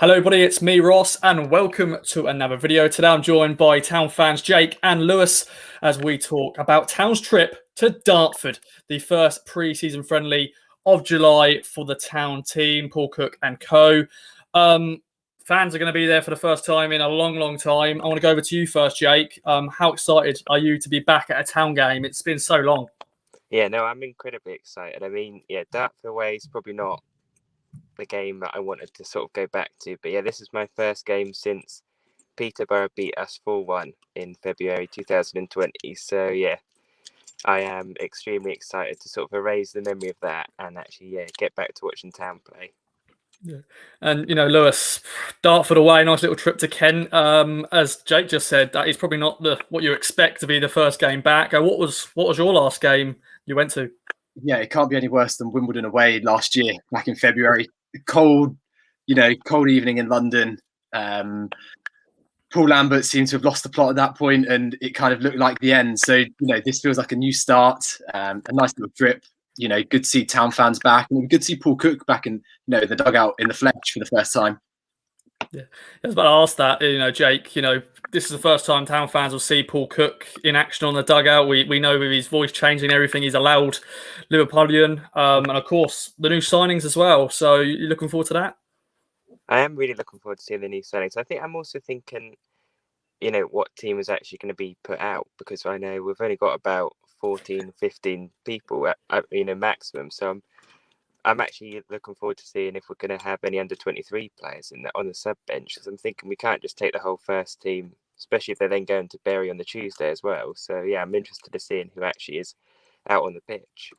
Hello everybody, it's me Ross and welcome to another video. Today I'm joined by Town fans Jake and Lewis as we talk about Town's trip to Dartford, the first pre-season friendly of July for the Town team, Paul Cook and co. Fans are going to be there for the first time in a long time. I want to go over to you first, Jake. How excited are you to be back at a Town game? It's been so long. Yeah, no, I'm incredibly excited. I mean, Dartford away is probably not the game that I wanted to sort of go back to. But yeah, this is my first game since Peterborough beat us 4-1 in February 2020. So yeah, I am extremely excited to sort of erase the memory of that and actually, get back to watching Town play. Yeah. And Lewis, Dartford away, nice little trip to Kent. As Jake just said, that is probably not what you expect to be the first game back. What was your last game you went to? Yeah, it can't be any worse than Wimbledon away last year, back in February. Cold evening in London. Paul Lambert seemed to have lost the plot at that point, and it kind of looked like the end. So, this feels like a new start, a nice little trip. Good to see Town fans back, and good to see Paul Cook back in, the dugout in the flesh for the first time. Yeah, I was about to ask that. Jake, this is the first time Town fans will see Paul Cook in action on the dugout. We know with his voice changing everything, he's a loud Liverpudlian, and of course the new signings as well. So you're looking forward to that? I am really looking forward to seeing the new signings. I think I'm also thinking, what team is actually going to be put out, because I know we've only got about 14, 15 people at maximum. So I'm actually looking forward to seeing if we're going to have any under 23 players on the sub bench. Because I'm thinking we can't just take the whole first team, especially if they're then going to Bury on the Tuesday as well. So yeah, I'm interested to seeing who actually is out on the pitch.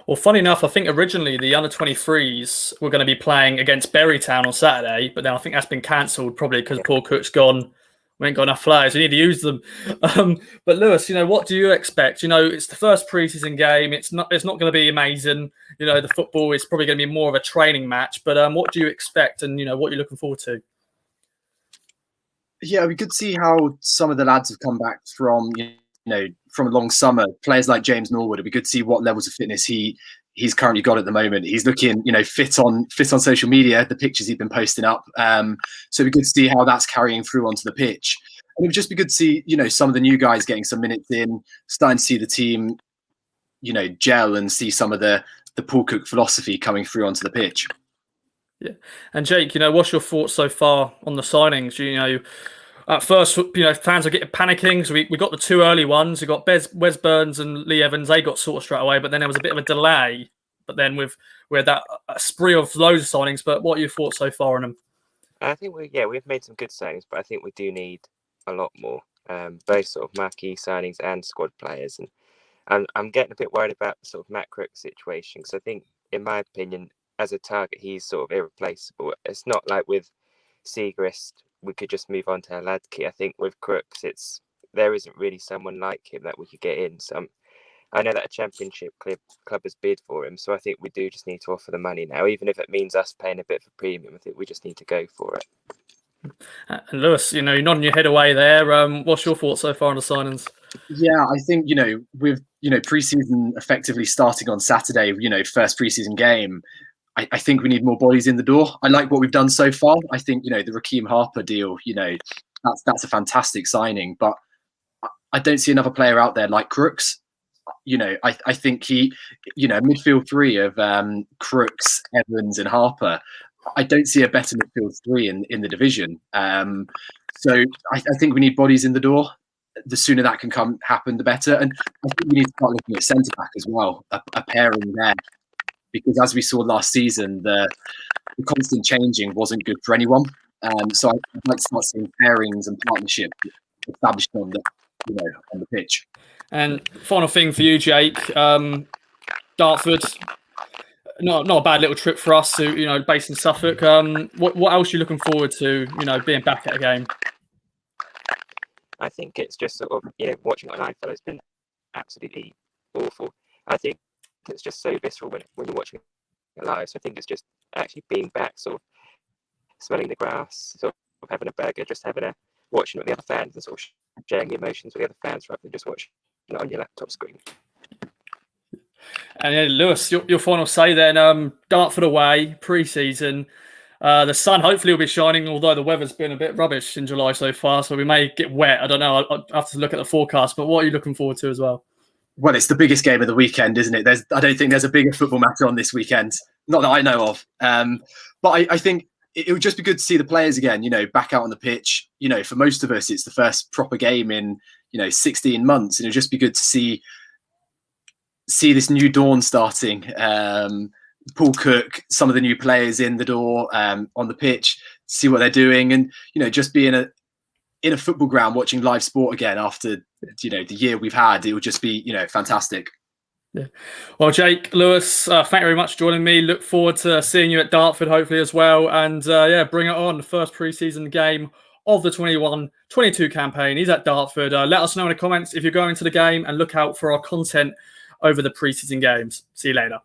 Well, funny enough, I think originally the under 23s were going to be playing against Bury Town on Saturday, but then I think that's been cancelled probably because Paul Cook's gone. We ain't got enough players. We need to use them. But Lewis, what do you expect? It's the first pre-season game. It's not going to be amazing. The football is probably going to be more of a training match. But what do you expect, and what you're looking forward to? Yeah, we could see how some of the lads have come back from from a long summer. Players like James Norwood, it'd be good to see what levels of fitness he's currently got at the moment. He's looking, fit on social media, the pictures he's been posting up. So it'd be good to see how that's carrying through onto the pitch. And it would just be good to see, some of the new guys getting some minutes in, starting to see the team, gel and see some of the Paul Cook philosophy coming through onto the pitch. Yeah. And Jake, what's your thoughts so far on the signings? At first, fans are getting panicking. So we got the two early ones. We got Wes Burns and Lee Evans. They got sorted straight away, but then there was a bit of a delay. But then we had that spree of loads of signings. But what are your thoughts so far on them? I think we've made some good signings, but I think we do need a lot more. Both sort of marquee signings and squad players. And I'm getting a bit worried about the sort of Matt Crook situation, because I think, in my opinion, as a target, he's sort of irreplaceable. It's not like with Segrist, we could just move on to Ladke. I think with Crooks, there isn't really someone like him that we could get in. So I know that a championship club has bid for him, so I think we do just need to offer the money now, even if it means us paying a bit for premium. I think we just need to go for it. And Lewis, you're nodding your head away there. What's your thoughts so far on the signings? Yeah, I think with pre-season effectively starting on Saturday, first pre-season game, I think we need more bodies in the door. I like what we've done so far. I think, the Raheem Harper deal, that's a fantastic signing. But I don't see another player out there like Crooks. I think he, midfield three of Crooks, Evans and Harper. I don't see a better midfield three in the division. So I think we need bodies in the door. The sooner that can happen, the better. And I think we need to start looking at centre-back as well, a pairing there. Because as we saw last season, the constant changing wasn't good for anyone. So I'd like to start seeing pairings and partnerships established on the pitch. And final thing for you, Jake, Dartford, not a bad little trip for us. To based in Suffolk. What else are you looking forward to? Being back at a game. I think it's just sort of watching it on iPhone has been absolutely awful. I think it's just so visceral when you're watching it live. So I think it's just actually being back, sort of smelling the grass, sort of having a burger, just watching with the other fans and sort of sharing the emotions with the other fans rather than just watching it on your laptop screen. And Lewis, your final say then, Dartford away, pre-season. The sun hopefully will be shining, although the weather's been a bit rubbish in July so far, so we may get wet. I don't know. I'll have to look at the forecast. But what are you looking forward to as well? Well, it's the biggest game of the weekend, isn't it? I don't think there's a bigger football match on this weekend, not that I know of. But I think it would just be good to see the players again, back out on the pitch. For most of us, it's the first proper game in 16 months, and it'd just be good to see this new dawn starting. Paul Cook, some of the new players in the door, on the pitch, see what they're doing, and just be in a football ground watching live sport again after the year we've had. It would just be fantastic. Yeah. Well, Jake, Lewis, thank you very much for joining me. Look forward to seeing you at Dartford hopefully as well, and bring it on. The first pre-season game of the 21-22 campaign is at Dartford. Let us know in the comments if you're going to the game, and look out for our content over the pre-season games. See you later.